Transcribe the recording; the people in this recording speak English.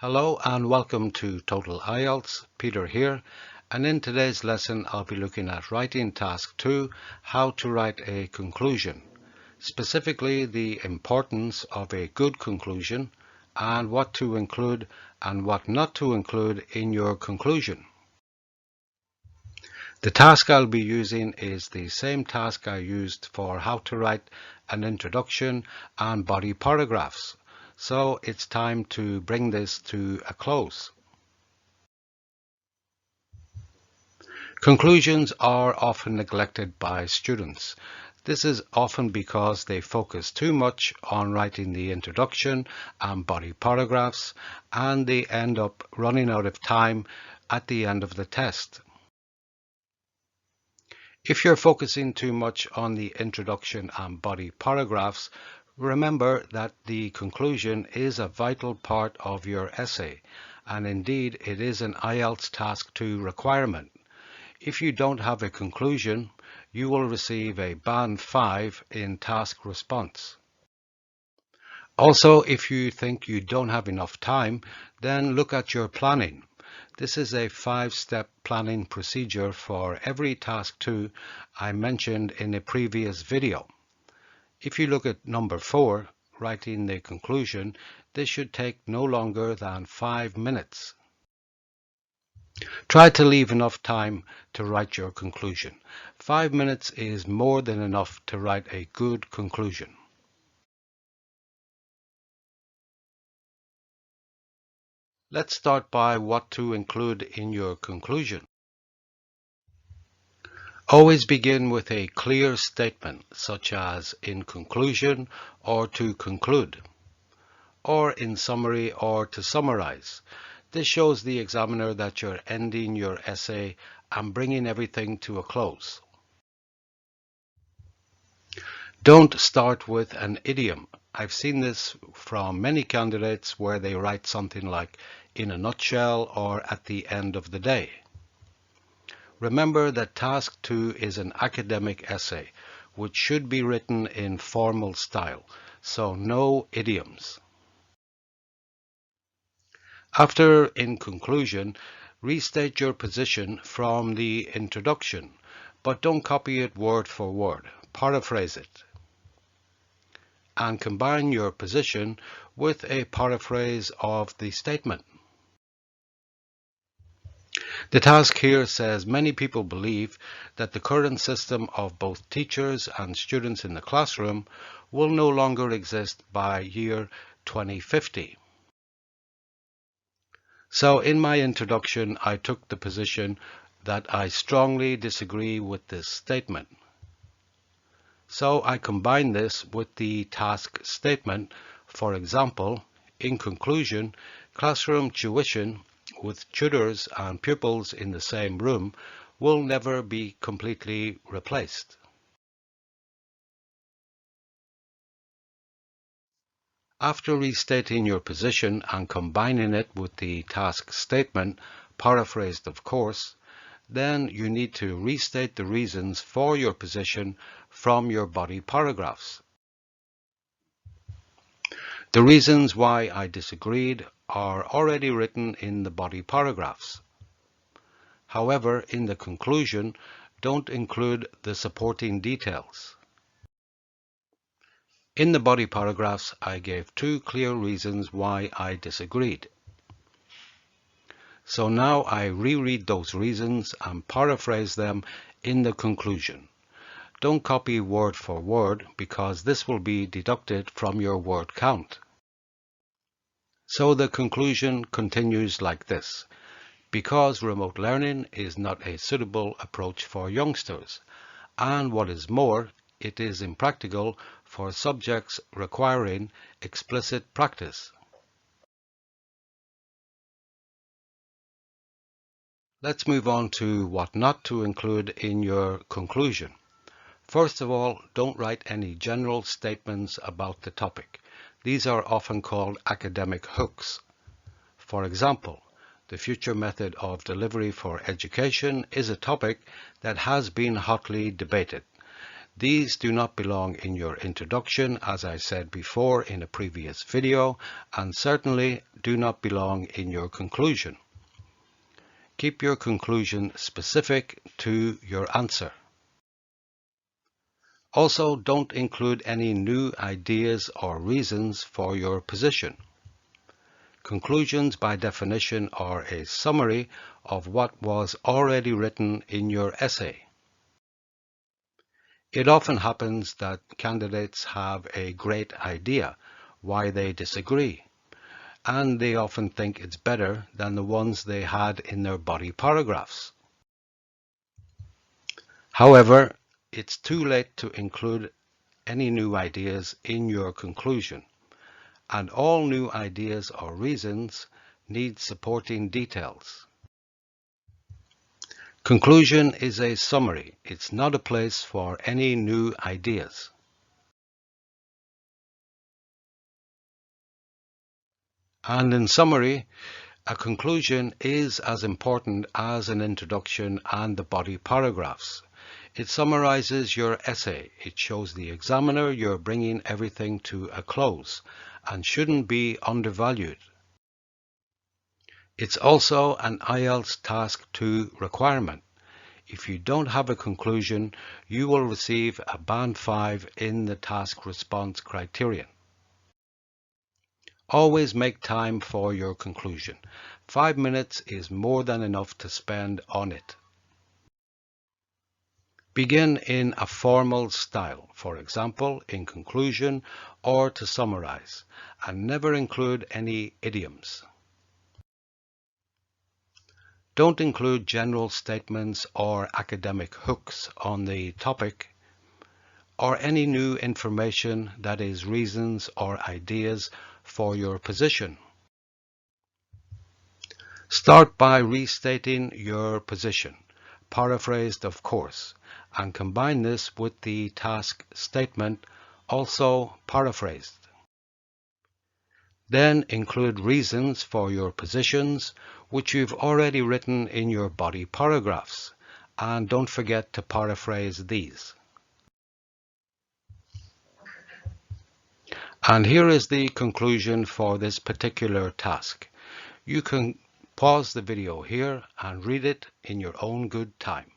Hello and welcome to Total IELTS. Peter here, and in today's lesson I'll be looking at Writing Task 2, how to write a conclusion, specifically the importance of a good conclusion and what to include and what not to include in your conclusion. The task I'll be using is the same task I used for how to write an introduction and body paragraphs. So it's time to bring this to a close. Conclusions are often neglected by students. This is often because they focus too much on writing the introduction and body paragraphs, and they end up running out of time at the end of the test. If you're focusing too much on the introduction and body paragraphs, remember that the conclusion is a vital part of your essay, and indeed it is an IELTS Task 2 requirement. If you don't have a conclusion, you will receive a band 5 in task response. Also, if you think you don't have enough time, then look at your planning. This is a 5-step planning procedure for every task 2 I mentioned in a previous video. If you look at number 4, writing the conclusion, this should take no longer than 5 minutes. Try to leave enough time to write your conclusion. 5 minutes is more than enough to write a good conclusion. Let's start by what to include in your conclusion. Always begin with a clear statement, such as in conclusion or to conclude, or in summary or to summarize. This shows the examiner that you're ending your essay and bringing everything to a close. Don't start with an idiom. I've seen this from many candidates where they write something like in a nutshell or at the end of the day. Remember that task 2 is an academic essay, which should be written in formal style, so no idioms. After in conclusion, restate your position from the introduction, but don't copy it word for word. Paraphrase it. And combine your position with a paraphrase of the statement. The task here says many people believe that the current system of both teachers and students in the classroom will no longer exist by year 2050. So in my introduction, I took the position that I strongly disagree with this statement. So I combine this with the task statement. For example, in conclusion, classroom tuition with tutors and pupils in the same room will never be completely replaced. After restating your position and combining it with the task statement, paraphrased of course, then you need to restate the reasons for your position from your body paragraphs. The reasons why I disagreed are already written in the body paragraphs. However, in the conclusion, don't include the supporting details. In the body paragraphs, I gave 2 clear reasons why I disagreed. So now I reread those reasons and paraphrase them in the conclusion. Don't copy word for word because this will be deducted from your word count. So the conclusion continues like this. Because remote learning is not a suitable approach for youngsters, and what is more, it is impractical for subjects requiring explicit practice. Let's move on to what not to include in your conclusion. First of all, don't write any general statements about the topic. These are often called academic hooks. For example, the future method of delivery for education is a topic that has been hotly debated. These do not belong in your introduction, as I said before in a previous video, and certainly do not belong in your conclusion. Keep your conclusion specific to your answer. Also, don't include any new ideas or reasons for your position. Conclusions, by definition, are a summary of what was already written in your essay. It often happens that candidates have a great idea why they disagree, and they often think it's better than the ones they had in their body paragraphs. However, it's too late to include any new ideas in your conclusion, and all new ideas or reasons need supporting details. Conclusion is a summary. It's not a place for any new ideas. And in summary, a conclusion is as important as an introduction and the body paragraphs. It summarizes your essay. It shows the examiner you're bringing everything to a close and shouldn't be undervalued. It's also an IELTS Task 2 requirement. If you don't have a conclusion, you will receive a band 5 in the task response criterion. Always make time for your conclusion. 5 minutes is more than enough to spend on it. Begin in a formal style, for example, in conclusion or to summarize, and never include any idioms. Don't include general statements or academic hooks on the topic, or any new information that is reasons or ideas for your position. Start by restating your position, paraphrased of course, and combine this with the task statement, also paraphrased. Then include reasons for your positions, which you've already written in your body paragraphs, and don't forget to paraphrase these. And here is the conclusion for this particular task. You can pause the video here and read it in your own good time.